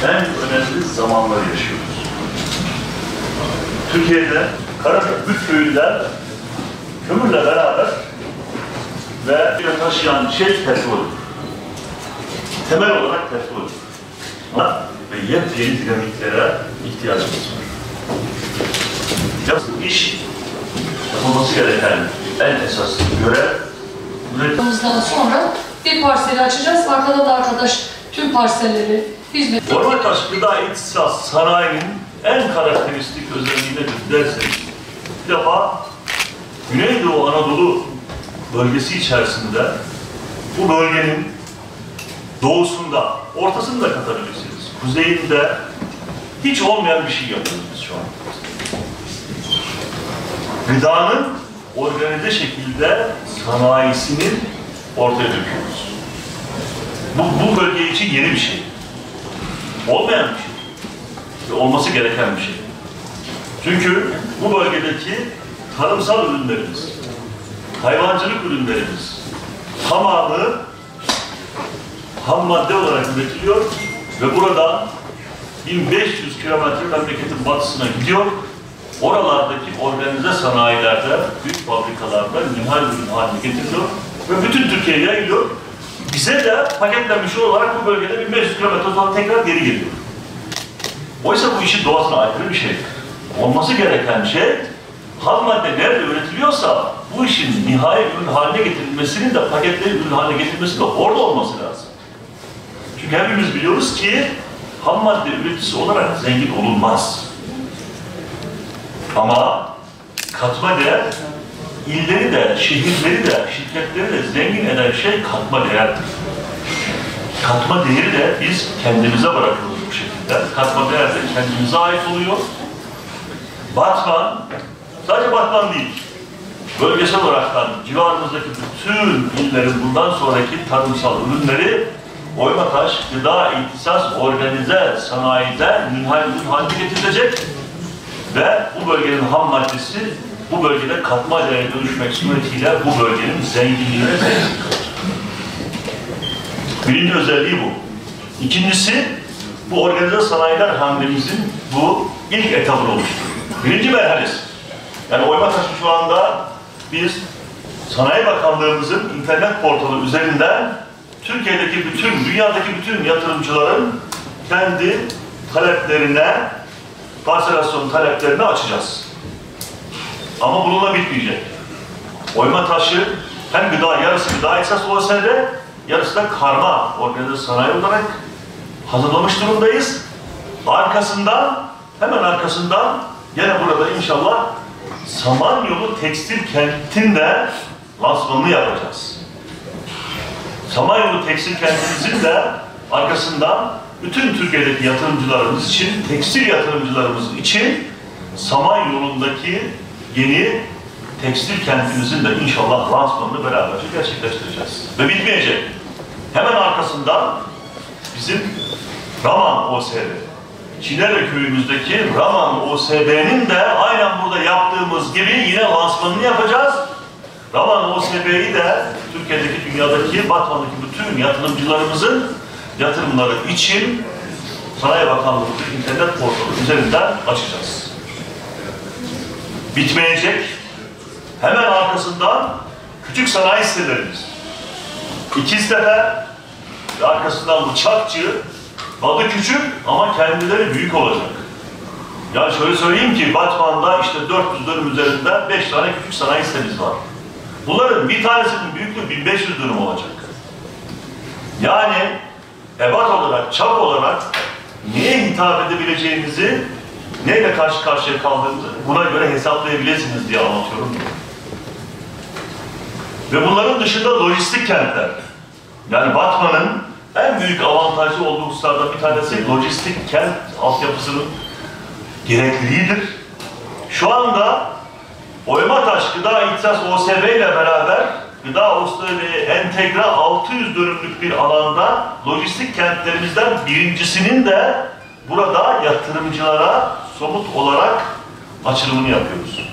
en önemli zamanları yaşıyoruz. Türkiye'de Karabük köylüler kömürle beraber ve taşıyan şey petrol. Temel olarak petrol. Ve yepyeni dinamiklere ihtiyacımız var. Bu iş yapılması gereken en esas görev üretimimizden sonra bir parseli açacağız. Arkada da arkadaş tüm parselleri hizmet. Ormataş Gıda İhtisas Sanayi'nin en karakteristik özelliği nedir derseniz, bir defa Güneydoğu Anadolu bölgesi içerisinde bu bölgenin doğusunda, ortasını da katabilirsiniz. Kuzeyinde hiç olmayan bir şey yapıyoruz biz şu an. Gıdanın organize şekilde sanayisini ortaya döküyoruz. Bu bölge için yeni bir şey. Olmayan bir şey. Ve olması gereken bir şey. Çünkü bu bölgedeki tarımsal ürünlerimiz, hayvancılık ürünlerimiz tamamı ham madde olarak üretiliyor ve burada 1500 kilometre memleketin batısına gidiyor. Oralardaki organize sanayilerde, büyük fabrikalarda nihal ürün haline getiriliyor ve bütün Türkiye'ye yayılıyor. Bize de paketlenmiş olarak bu bölgede 1500 kilometre sonra tekrar geri geliyor. Oysa bu işin doğasına aykırı bir şey. Olması gereken şey, ham madde nerede üretiliyorsa bu işin nihai ürün haline getirilmesinin de paketli ürün haline getirilmesinin de orada olması lazım. Çünkü hepimiz biliyoruz ki ham madde üreticisi olarak zengin olunmaz. Ama katma değer, illeri de, şehirleri de, şirketleri de zengin eden şey katma değerdir. Katma değeri de biz kendimize bırakıyoruz bu şekilde. Katma değer de kendimize ait oluyor. Batman, sadece Batman değil, bölgesel olaraktan civarımızdaki bütün illerin bundan sonraki tarımsal ürünleri Oymataş Gıda İhtisas Organize Sanayi'de nihai ürün haline getirilecek ve bu bölgenin ham maddesi bu bölgede katma değere dönüşmek suretiyle bu bölgenin zenginliğine zengin kalacak. Birinci özelliği bu. İkincisi, bu organize sanayiler hamlemizin bu ilk etabını oluşturuyor. Birinci merhalesi. Yani Oymataş'ı şu anda biz Sanayi Bakanlığımızın internet portalı üzerinden Türkiye'deki bütün, dünyadaki bütün yatırımcıların kendi taleplerine, parselasyon taleplerini açacağız. Ama bununla bitmeyecek. Oymataş'ı hem gıda, yarısı gıda esas OSB, yarısı da karma organize sanayi olarak hazırlamış durumdayız. Arkasından, hemen arkasından yine burada inşallah Samanyolu Tekstil Kenti'nde lansmanını yapacağız. Samanyolu Tekstil Kentimizin de arkasından bütün Türkiye'deki yatırımcılarımız için, tekstil yatırımcılarımız için Samanyolu'ndaki yeni tekstil kentimizin de inşallah lansmanını beraberce gerçekleştireceğiz. Ve bitmeyecek. Hemen arkasından bizim Raman OSB, Çinere köyümüzdeki Raman OSB'nin de aynen burada yaptığımız gibi yine lansmanını yapacağız. Raman OSB'yi de Türkiye'deki, dünyadaki, Batman'daki bütün yatırımcılarımızın yatırımları için Sanayi Bakanlığı'nın internet portalı üzerinden açacağız. Bitmeyecek. Hemen arkasından küçük sanayi sitelerimiz. İkiztepe ve arkasından Bıçakçı, adı küçük ama kendileri büyük olacak. Yani şöyle söyleyeyim ki Batman'da işte 400 dönüm üzerinde 5 tane küçük sanayi sitemiz var. Bunların bir tanesinin büyüklüğü 1500 dönüm olacak. Yani ebat olarak, çap olarak neye hitap edebileceğinizi, neyle karşı karşıya kaldığımızı buna göre hesaplayabilirsiniz diye anlatıyorum. Ve bunların dışında lojistik kentler. Yani Batman'ın en büyük avantajlı olduğu hususlardan bir tanesi lojistik kent altyapısının gerekliliğidir. Şu anda Oymataş Gıda İhtisas OSB ile beraber Gıda OSB'ye entegre 600 dönümlük bir alanda lojistik kentlerimizden birincisinin de burada yatırımcılara somut olarak açılımını yapıyoruz.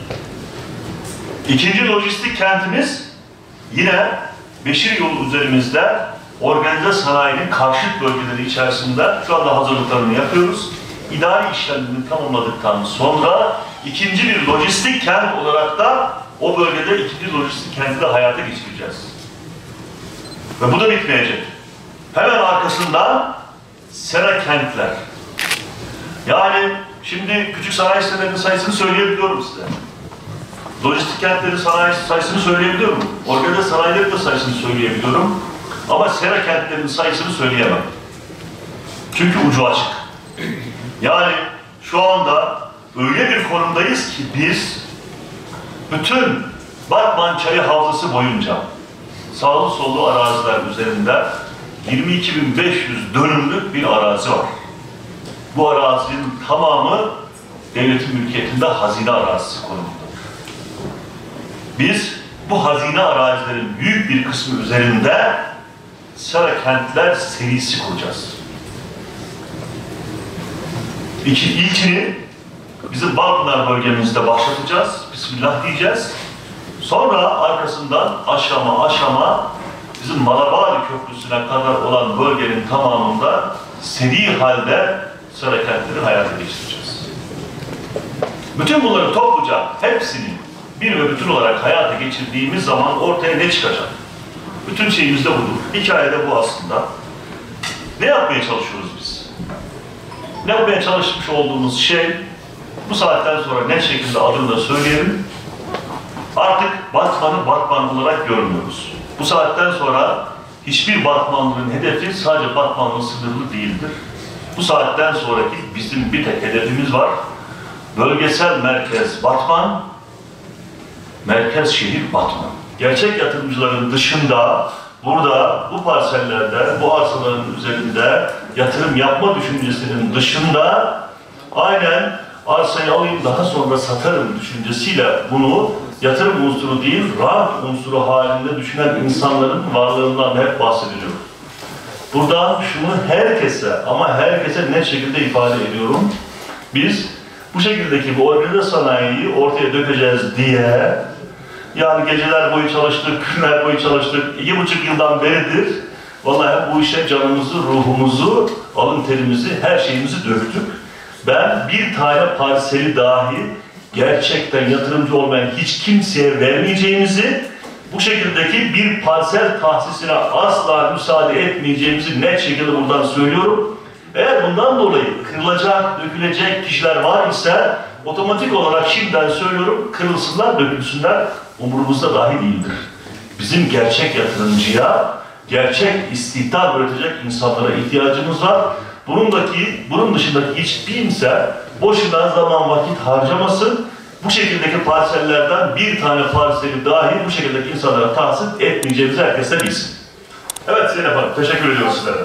İkinci lojistik kentimiz yine Beşir yolu üzerimizde organize sanayinin karşıt bölgeleri içerisinde şu anda hazırlıklarını yapıyoruz. İdari işlemlerini tamamladıktan sonra ikinci bir lojistik kent olarak da o bölgede ikinci lojistik kenti de hayata geçireceğiz. Ve bu da bitmeyecek. Hemen arkasından sera kentler. Yani şimdi küçük sanayi sitelerinin sayısını söyleyebiliyorum size. Lojistik kentlerin sanayi sayısını söyleyebiliyorum. Organize sanayilerin de sayısını söyleyebiliyorum. Ama sera kentlerinin sayısını söyleyemem. Çünkü ucu açık. Yani şu anda öyle bir konumdayız ki biz bütün Batman Çayı Havzası boyunca sağlı sollu araziler üzerinde 22.500 dönümlük bir arazi var. Bu arazinin tamamı devletin mülkiyetinde hazine arazisi konumunda. Biz bu hazine arazilerin büyük bir kısmı üzerinde sera kentler serisi kuracağız. İlkini bizim Balpınar bölgemizde başlatacağız. Bismillah diyeceğiz. Sonra arkasından aşama bizim Malabari Köprüsü'ne kadar olan bölgenin tamamında seri halde sera kentleri hayata geçireceğiz. Bütün bunları topluca hepsini bir ve bütün olarak hayata geçirdiğimiz zaman ortaya ne çıkacak? Bütün şeyimiz de budur. Hikaye de bu aslında. Ne yapmaya çalışıyoruz biz? Ne yapmaya çalışmış olduğumuz şey, bu saatten sonra net şekilde adını da söyleyelim. Artık Batman'ı Batman olarak görmüyoruz. Bu saatten sonra hiçbir Batmanlının hedefi sadece Batman'la sınırlı değildir. Bu saatten sonraki bizim bir tek hedefimiz var. Bölgesel merkez Batman, merkez şehir Batman. Gerçek yatırımcıların dışında burada bu parsellerde, bu arsaların üzerinde yatırım yapma düşüncesinin dışında aynen arsayı alayım daha sonra satarım düşüncesiyle bunu yatırım unsuru değil, rant unsuru halinde düşünen insanların varlığından hep bahsediliyor. Buradan şunu herkese ama herkese net şekilde ifade ediyorum. Biz bu şekildeki bu organize sanayiyi ortaya dökeceğiz diye yani geceler boyu çalıştık, günler boyu çalıştık, 2,5 yıldan beridir vallahi bu işe canımızı, ruhumuzu, alın terimizi, her şeyimizi döktük. Ben bir tane parseli dahi gerçekten yatırımcı olmayan hiç kimseye vermeyeceğimizi, bu şekildeki bir parsel tahsisine asla müsaade etmeyeceğimizi net şekilde buradan söylüyorum. Eğer bundan dolayı kırılacak, dökülecek kişiler var ise otomatik olarak şimdiden söylüyorum, kırılsınlar, dökülsünler, umurumuzda dahi değildir. Bizim gerçek yatırımcıya, gerçek istihdam üretecek insanlara ihtiyacımız var. Bunun dışındaki hiç kimse boşuna zaman vakit harcamasın. Bu şekildeki parsellerden bir tane parseli dahi bu şekildeki insanlara tahsis etmeyeceğimizi herkes de bilsin. Evet Zeynep Hanım, teşekkür ediyoruz sizlere.